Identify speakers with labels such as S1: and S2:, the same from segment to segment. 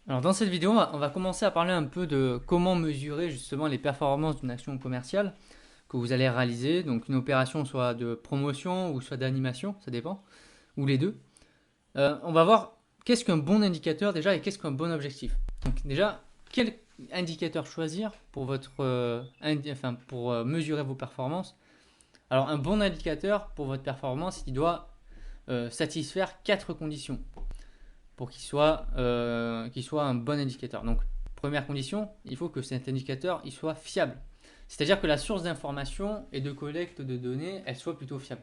S1: Alors dans cette vidéo, on va commencer à parler un peu de comment mesurer justement les performances d'une action commerciale que vous allez réaliser. Donc une opération soit de promotion ou soit d'animation, ça dépend, ou les deux. On va voir qu'est-ce qu'un bon indicateur déjà et qu'est-ce qu'un bon objectif. Donc déjà, quel indicateur choisir pour mesurer vos performances. Alors un bon indicateur pour votre performance, il doit satisfaire quatre conditions pour qu'il soit un bon indicateur. Donc, première condition, il faut que cet indicateur il soit fiable. C'est-à-dire que la source d'information et de collecte de données, elle soit plutôt fiable.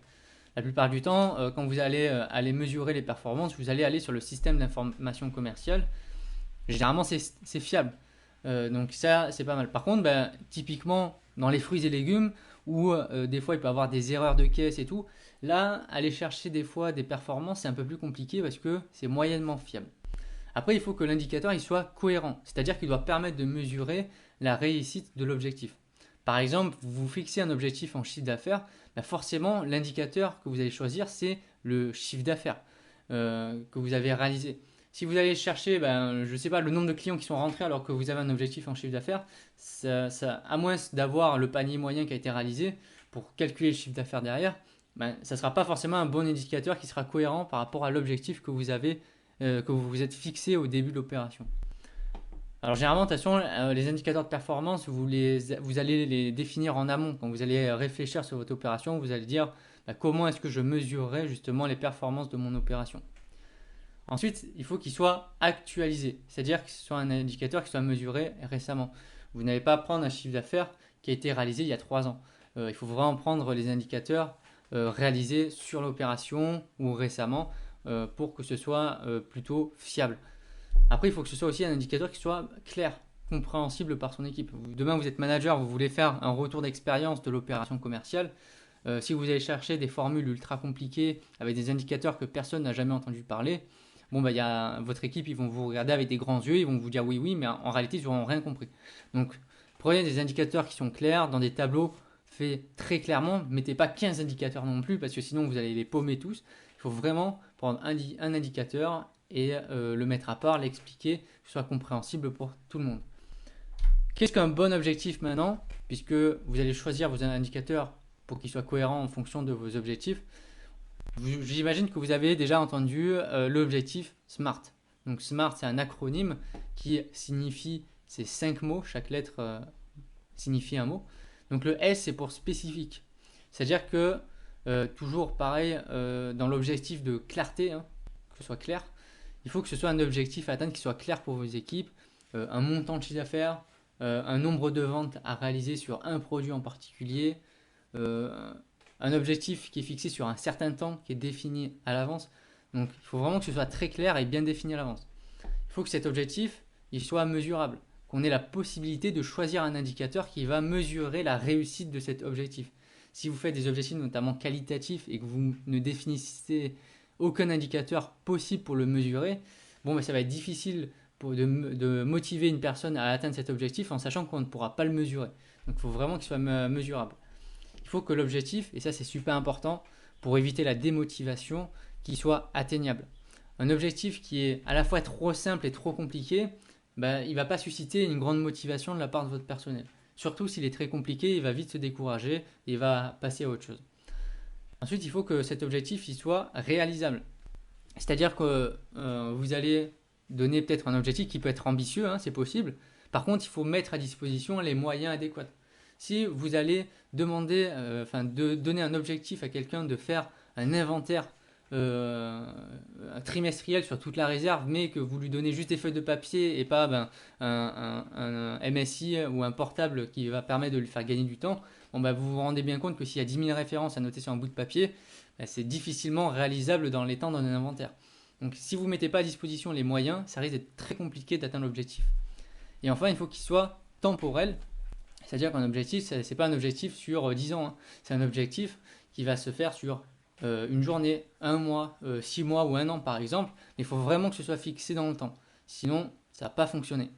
S1: La plupart du temps, quand vous allez aller mesurer les performances, vous allez aller sur le système d'information commerciale. Généralement, c'est fiable. Donc ça, c'est pas mal. Par contre, ben, typiquement, dans les fruits et légumes, où des fois il peut y avoir des erreurs de caisse et tout, là, aller chercher des fois des performances, c'est un peu plus compliqué parce que c'est moyennement fiable. Après, il faut que l'indicateur il soit cohérent, c'est-à-dire qu'il doit permettre de mesurer la réussite de l'objectif. Par exemple, vous fixez un objectif en chiffre d'affaires, ben forcément, l'indicateur que vous allez choisir, c'est le chiffre d'affaires que vous avez réalisé. Si vous allez chercher, ben, je ne sais pas, le nombre de clients qui sont rentrés alors que vous avez un objectif en chiffre d'affaires, à moins d'avoir le panier moyen qui a été réalisé pour calculer le chiffre d'affaires derrière, ben, ça ne sera pas forcément un bon indicateur qui sera cohérent par rapport à l'objectif que vous avez, que vous vous êtes fixé au début de l'opération. Alors généralement, de toute façon, les indicateurs de performance, vous allez les définir en amont. Quand vous allez réfléchir sur votre opération, vous allez dire bah, comment est-ce que je mesurerai justement les performances de mon opération. Ensuite, il faut qu'il soit actualisé, c'est-à-dire que ce soit un indicateur qui soit mesuré récemment. Vous n'allez pas prendre un chiffre d'affaires qui a été réalisé il y a 3 ans. Il faut vraiment prendre les indicateurs réalisés sur l'opération ou récemment pour que ce soit plutôt fiable. Après, il faut que ce soit aussi un indicateur qui soit clair, compréhensible par son équipe. Demain, vous êtes manager, vous voulez faire un retour d'expérience de l'opération commerciale. Si vous allez chercher des formules ultra compliquées avec des indicateurs que personne n'a jamais entendu parler, bon, bah, votre équipe, ils vont vous regarder avec des grands yeux, ils vont vous dire oui, oui, mais en réalité, ils n'auront rien compris. Donc, prenez des indicateurs qui sont clairs dans des tableaux faits très clairement. Mettez pas 15 indicateurs non plus, parce que sinon, vous allez les paumer tous. Il faut vraiment prendre un indicateur et le mettre à part, l'expliquer, que ce soit compréhensible pour tout le monde. Qu'est-ce qu'un bon objectif maintenant? Puisque vous allez choisir vos indicateurs pour qu'ils soient cohérents en fonction de vos objectifs. J'imagine que vous avez déjà entendu l'objectif SMART. Donc SMART, c'est un acronyme qui signifie ces 5 mots, chaque lettre signifie un mot. Donc le S, c'est pour spécifique. C'est-à-dire que, toujours pareil, dans l'objectif de clarté, hein, que ce soit clair, il faut que ce soit un objectif à atteindre qui soit clair pour vos équipes, un montant de chiffre d'affaires, un nombre de ventes à réaliser sur un produit en particulier, euh, un objectif qui est fixé sur un certain temps, qui est défini à l'avance. Donc il faut vraiment que ce soit très clair et bien défini à l'avance. Il faut que cet objectif il soit mesurable, qu'on ait la possibilité de choisir un indicateur qui va mesurer la réussite de cet objectif. Si vous faites des objectifs notamment qualitatifs et que vous ne définissez aucun indicateur possible pour le mesurer, bon, ben, ça va être difficile de motiver une personne à atteindre cet objectif en sachant qu'on ne pourra pas le mesurer. Donc il faut vraiment qu'il soit mesurable. Il faut que l'objectif, et ça c'est super important pour éviter la démotivation, qu'il soit atteignable. Un objectif qui est à la fois trop simple et trop compliqué, ben, il ne va pas susciter une grande motivation de la part de votre personnel. Surtout s'il est très compliqué, il va vite se décourager et il va passer à autre chose. Ensuite, il faut que cet objectif il soit réalisable. C'est-à-dire que vous allez donner peut-être un objectif qui peut être ambitieux, hein, c'est possible. Par contre, il faut mettre à disposition les moyens adéquats. Si vous allez donner un objectif à quelqu'un de faire un inventaire trimestriel sur toute la réserve, mais que vous lui donnez juste des feuilles de papier et pas un MSI ou un portable qui va permettre de lui faire gagner du temps, bon, bah, vous vous rendez bien compte que s'il y a 10 000 références à noter sur un bout de papier, bah, c'est difficilement réalisable dans les temps d'un inventaire. Donc si vous ne mettez pas à disposition les moyens, ça risque d'être très compliqué d'atteindre l'objectif. Et enfin, il faut qu'il soit temporel, c'est-à-dire qu'un objectif, ce n'est pas un objectif sur 10 ans, hein. C'est un objectif qui va se faire sur une journée, un mois, 6 mois ou un an par exemple. Il faut vraiment que ce soit fixé dans le temps. Sinon, ça ne va pas fonctionner.